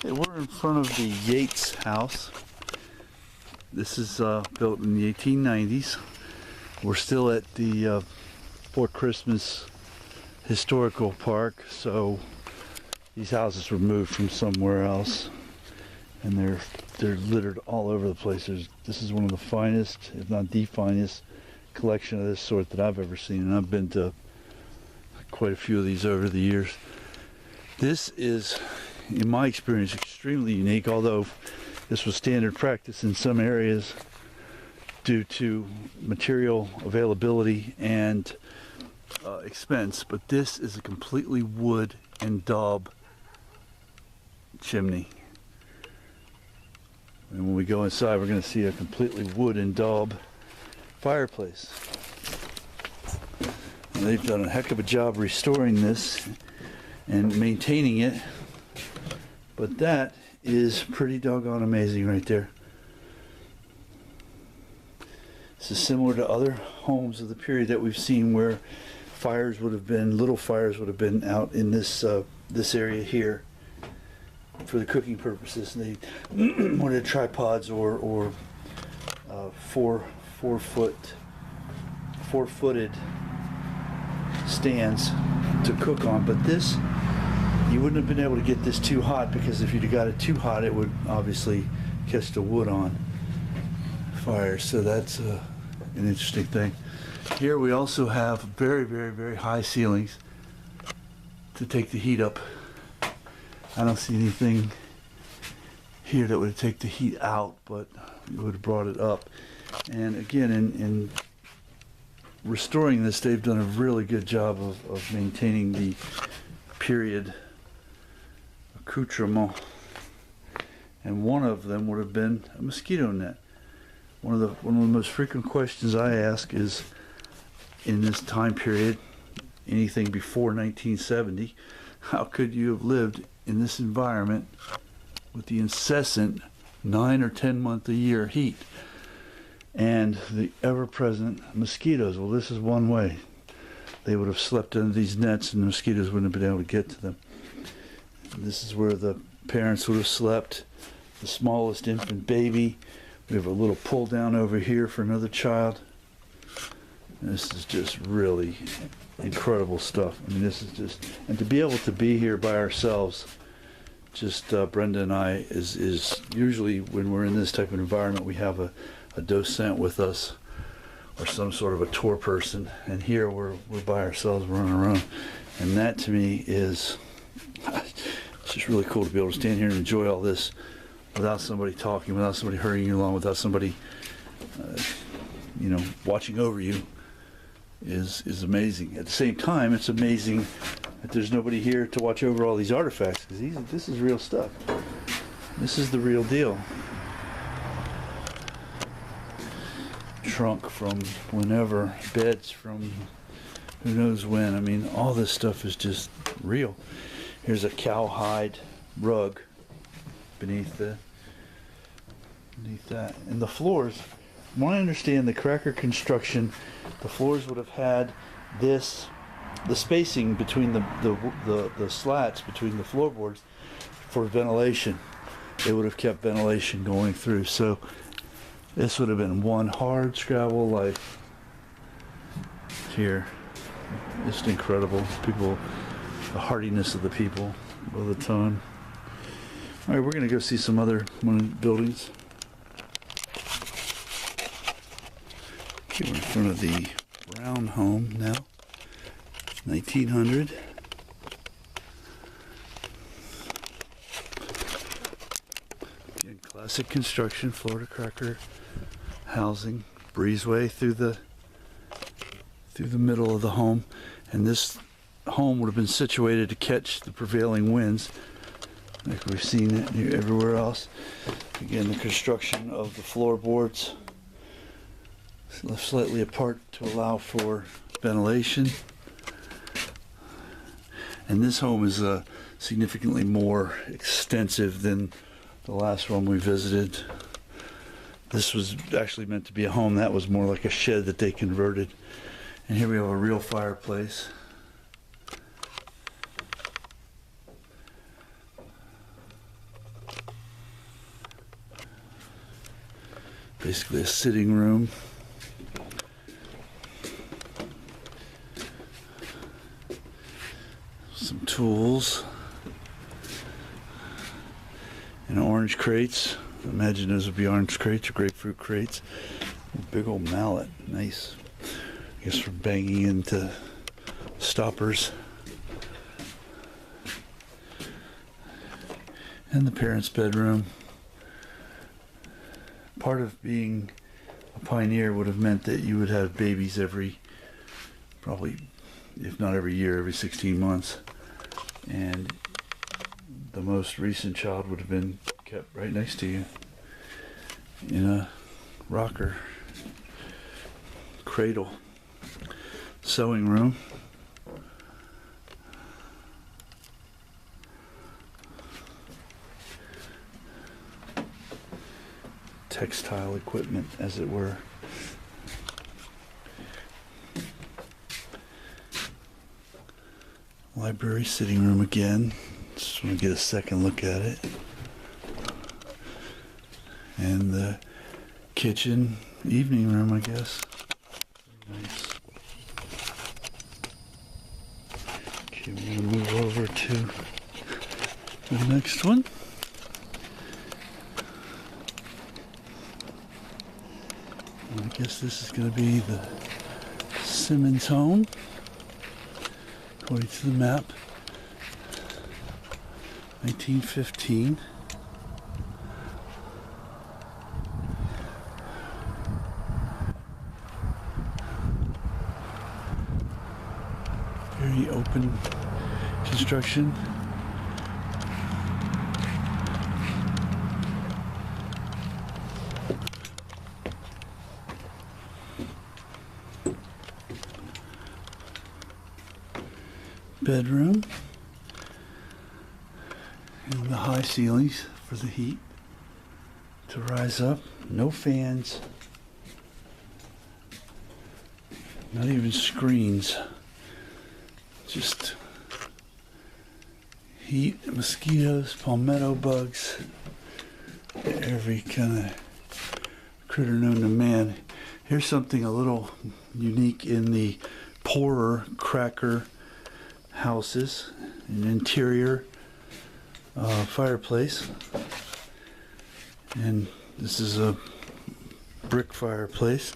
Okay, we're in front of the Yates House. This is built in the 1890s. We're still at the Fort Christmas Historical Park, so these houses were moved from somewhere else, and they're littered all over the place. This is one of the finest, if not the finest, collection of this sort that I've ever seen, and I've been to quite a few of these over the years. This is, in my experience, extremely unique, although this was standard practice in some areas due to material availability and expense, but this is a completely wood and daub chimney. And when we go inside, we're going to see a completely wood and daub fireplace. And they've done a heck of a job restoring this and maintaining it, but that is pretty doggone amazing right there. This is similar to other homes of the period that we've seen where fires would have been, little fires would have been out in this this area here for the cooking purposes. And they wanted tripods or four-footed stands to cook on, but this, you wouldn't have been able to get this too hot, because if you'd got it too hot, it would obviously catch the wood on fire. So that's an interesting thing. Here we also have very, very, very high ceilings to take the heat up. I don't see anything here that would take the heat out, but it would have brought it up. And again, in restoring this, they've done a really good job of maintaining the period accoutrement, and one of them would have been a mosquito net. One of the most frequent questions I ask is, in this time period, anything before 1970, how could you have lived in this environment with the incessant 9 or 10 month a year heat and the ever-present mosquitoes? Well, this is one way. They would have slept under these nets and the mosquitoes wouldn't have been able to get to them. This is where the parents would have slept, the smallest infant baby. We have a little pull down over here for another child. And this is just really incredible stuff. I mean, this is just, and to be able to be here by ourselves, just Brenda and I, is usually when we're in this type of environment, we have a docent with us or some sort of a tour person, and here we're by ourselves, we're on our own. And that to me is, it's just really cool to be able to stand here and enjoy all this without somebody talking, without somebody hurrying you along, without somebody watching over you is amazing. At the same time, it's amazing that there's nobody here to watch over all these artifacts, because this is real stuff. This is the real deal. Trunk from whenever, beds from who knows when. I mean, all this stuff is just real. Here's a cowhide rug beneath that. And the floors, from what I understand, the cracker construction, the floors would have had this, the spacing between the slats between the floorboards for ventilation. They would have kept ventilation going through. So this would have been one hard scrabble life here. Just incredible. People, the hardiness of the people all the time. All right, we're going to go see some other buildings. Okay, we're in front of the Brown home now, 1900. Again, classic construction, Florida cracker housing, breezeway through the middle of the home, and this home would have been situated to catch the prevailing winds, like we've seen it here everywhere else. Again, the construction of the floorboards left slightly apart to allow for ventilation. And this home is significantly more extensive than the last one we visited. This was actually meant to be a home. That was more like a shed that they converted. And here we have a real fireplace. basically a sitting room. Some tools. And orange crates. Imagine those would be orange crates or grapefruit crates. Big old mallet. Nice. I guess for banging into stoppers. And the parents' bedroom. Part of being a pioneer would have meant that you would have babies probably, if not every year, every 16 months. And the most recent child would have been kept right next to you in a rocker. Cradle. Sewing room. Textile equipment, as it were. Library sitting room again. Just want to get a second look at it. And the kitchen, evening room, I guess. Nice. Okay, we're going to move over to the next one. I guess this is going to be the Simmons home, according to the map. 1915. Very open construction. Bedroom. And the high ceilings for the heat to rise up. No fans. Not even screens. Just heat, mosquitoes, palmetto bugs, every kind of critter known to man. Here's something a little unique in the poorer cracker houses. An interior fireplace, and this is a brick fireplace,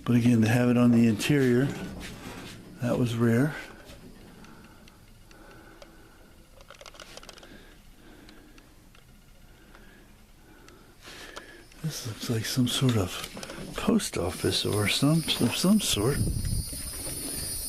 but again, to have it on the interior, that was rare. This looks like some sort of post office or some sort.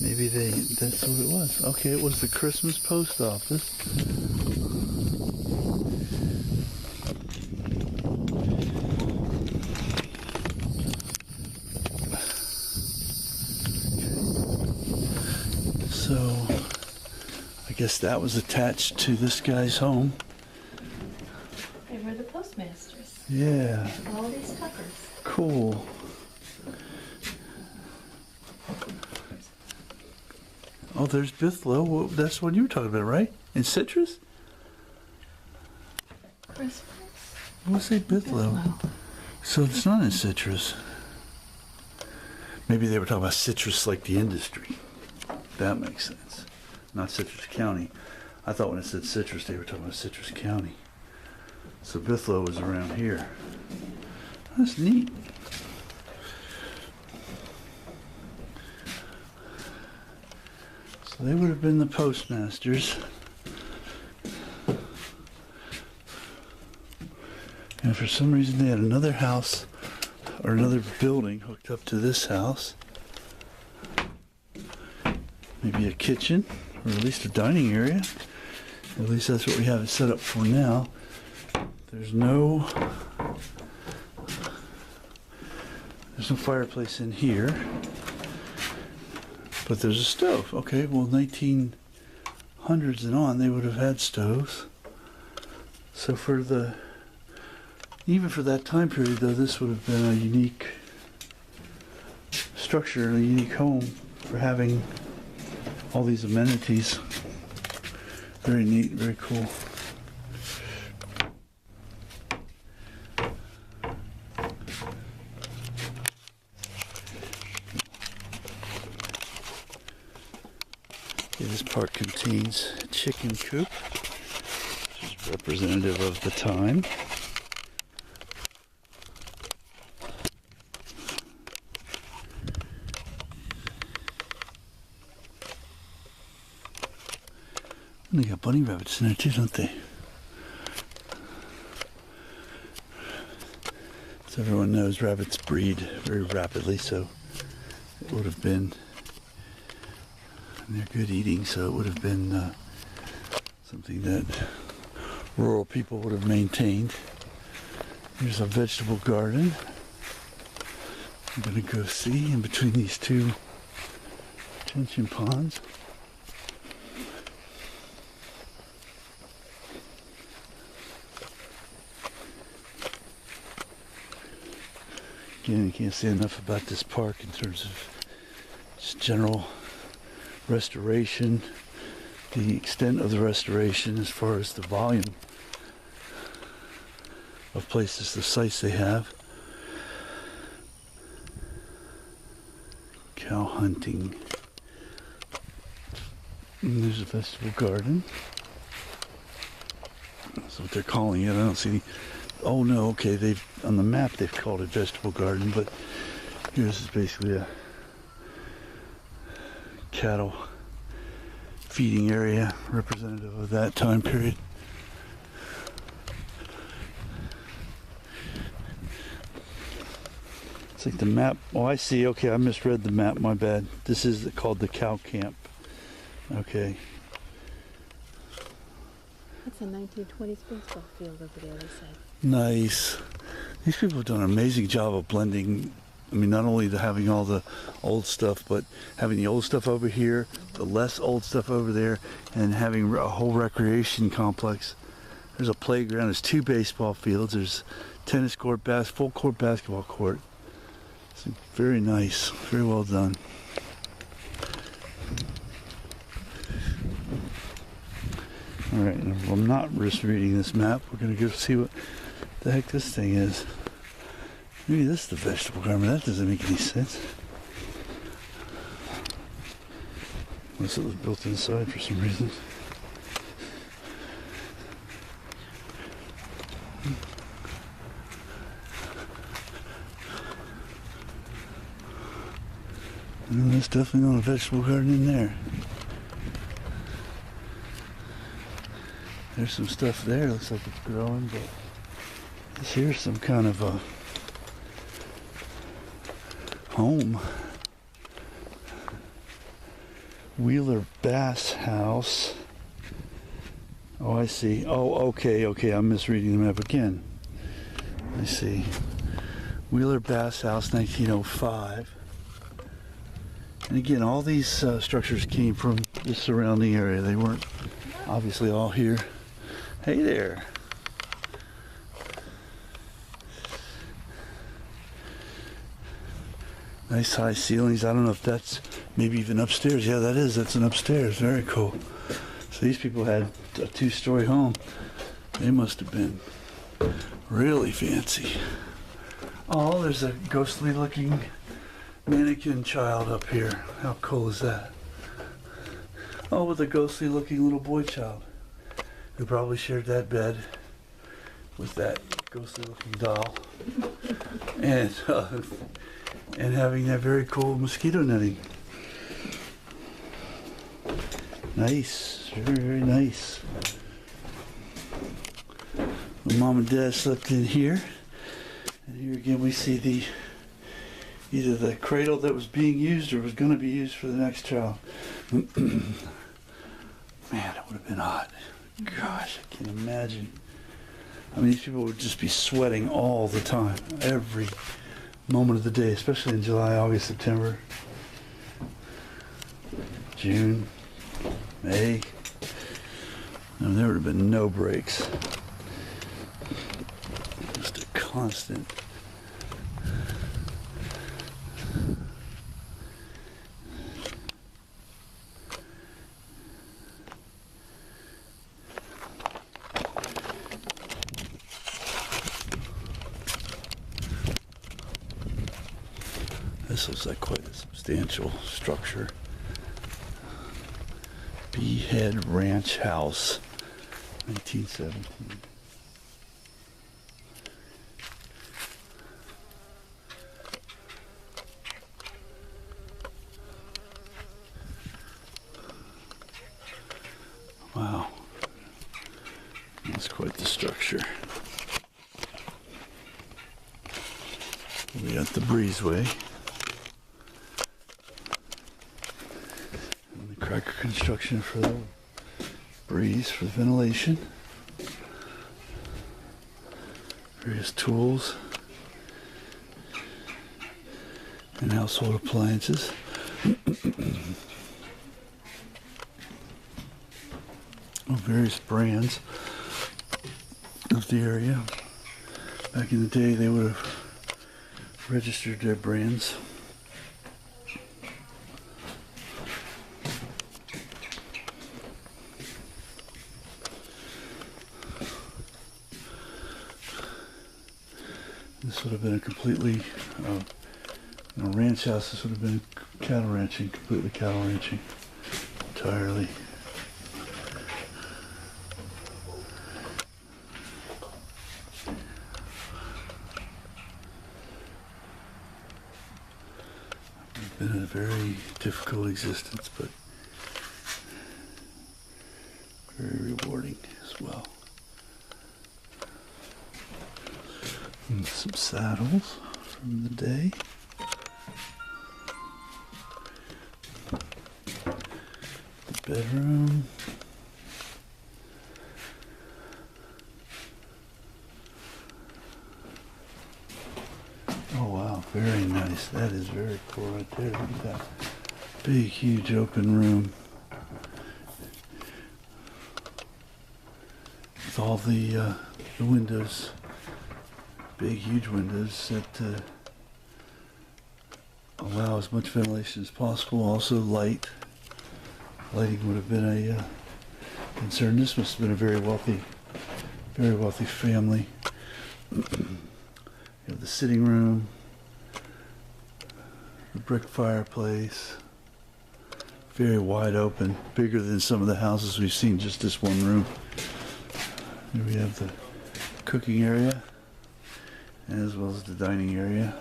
Maybe that's what it was. Okay, it was the Christmas post office. So, I guess that was attached to this guy's home. They were the postmasters. Yeah. All these Tuckers. Cool. Oh, there's Bithlow. Well, that's what you were talking about, right? In Citrus? Christmas? We'll say Bithlow. So it's not in Citrus. Maybe they were talking about citrus like the industry. That makes sense. Not Citrus County. I thought when it said Citrus, they were talking about Citrus County. So Bithlow was around here. That's neat. So they would have been the postmasters. And for some reason they had another house or another building hooked up to this house. Maybe a kitchen, or at least a dining area. At least that's what we have it set up for now. There's no fireplace in here, but there's a stove. Okay, well, 1900s and on, they would have had stoves. So even for that time period, though, this would have been a unique structure and a unique home for having all these amenities. Very neat, very cool. This park contains a chicken coop, which is representative of the time. And they got bunny rabbits in there too, don't they? As everyone knows, rabbits breed very rapidly, so it would have been, and they're good eating, so it would have been something that rural people would have maintained. Here's a vegetable garden. I'm going to go see in between these two retention ponds. Again, you can't say enough about this park in terms of just general restoration, the extent of the restoration as far as the volume of places, the sites they have. Cow hunting. And there's a vegetable garden. That's what they're calling it. I don't see any. Oh no, okay, they've on the map they've called it vegetable garden, but here's basically a cattle feeding area representative of that time period. It's like the map. Oh, I see. Okay, I misread the map. My bad. This is called the cow camp. Okay. That's a 1920s baseball field over there, they said. Nice. These people have done an amazing job of blending. I mean, not only having all the old stuff, but having the old stuff over here, the less old stuff over there, and having a whole recreation complex. There's a playground. There's 2 baseball fields. There's tennis court, full court basketball court. It's very nice. Very well done. All right, I'm not just reading this map. We're going to go see what the heck this thing is. Maybe this is the vegetable garden. That doesn't make any sense. Unless it was built inside for some reason. No, there's definitely not a vegetable garden in there. There's some stuff there. Looks like it's growing, but this here's some kind of a home. Wheeler Bass House. Oh, I see. Oh, okay. I'm misreading the map again. I see. Wheeler Bass House, 1905. And again, all these structures came from the surrounding area. They weren't obviously all here. Hey there. Nice high ceilings. I don't know if that's maybe even upstairs. Yeah, that is. That's an upstairs. Very cool. So these people had a 2-story home. They must have been really fancy. Oh, there's a ghostly looking mannequin child up here. How cool is that? Oh, with a ghostly looking little boy child who probably shared that bed with that ghostly looking doll. And having that very cool mosquito netting. Nice, very, very nice. Mom and Dad slept in here. And here again we see either the cradle that was being used or was going to be used for the next child. Man, it would have been hot. Gosh, I can't imagine. I mean, these people would just be sweating all the time, every moment of the day, especially in July, August, September, June, May. I mean, there would have been no breaks. Just a constant. This looks like quite a substantial structure. Beehead Ranch House, 1917. Wow, that's quite the structure. We got the breezeway and the cracker construction for the breeze, for the ventilation. Various tools and household appliances. Of various brands of the area. Back in the day, they would have registered their brands. This would have been a completely ranch house. This would have been cattle ranching, completely cattle ranching, entirely. Been a very difficult existence, but very rewarding as well. And some saddles from the day. The bedroom. Oh wow, very nice. That is very cool right there. Look at that big, huge open room with all the windows, big, huge windows that allow as much ventilation as possible. Also, lighting would have been a concern. This must have been a very wealthy family. You have the sitting room, the brick fireplace, very wide open, bigger than some of the houses we've seen, just this one room. Here we have the cooking area, as well as the dining area.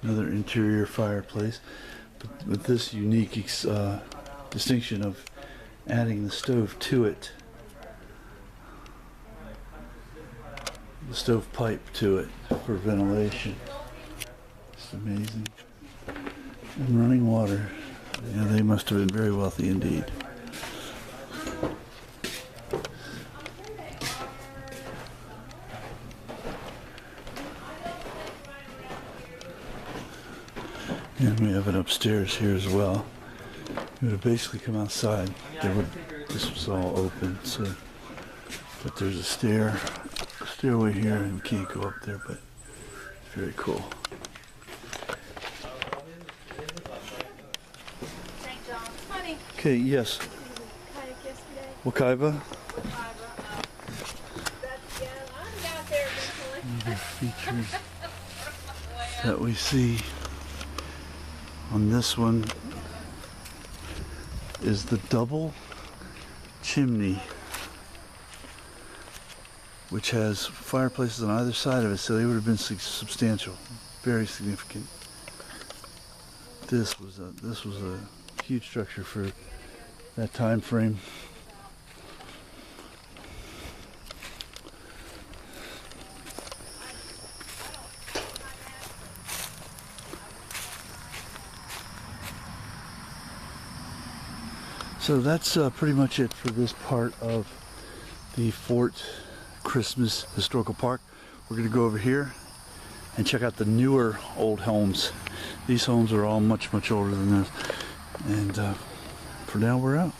Another interior fireplace, but with this unique distinction of adding the stove to it. The stove pipe to it for ventilation. It's amazing. And running water. Yeah, they must have been very wealthy indeed. And we have it upstairs here as well. You would have basically come outside. This was all open, so but there's a stairway here, and we can't go up there, but it's very cool. Okay, yes. Wakaiba. Other features that we see on this one is the double chimney, which has fireplaces on either side of it, so they would have been substantial, very significant. This was a huge structure for that time frame. So that's pretty much it for this part of the Fort Christmas Historical Park. We're going to go over here and check out the newer old homes. These homes are all much older than this. And for now, we're out.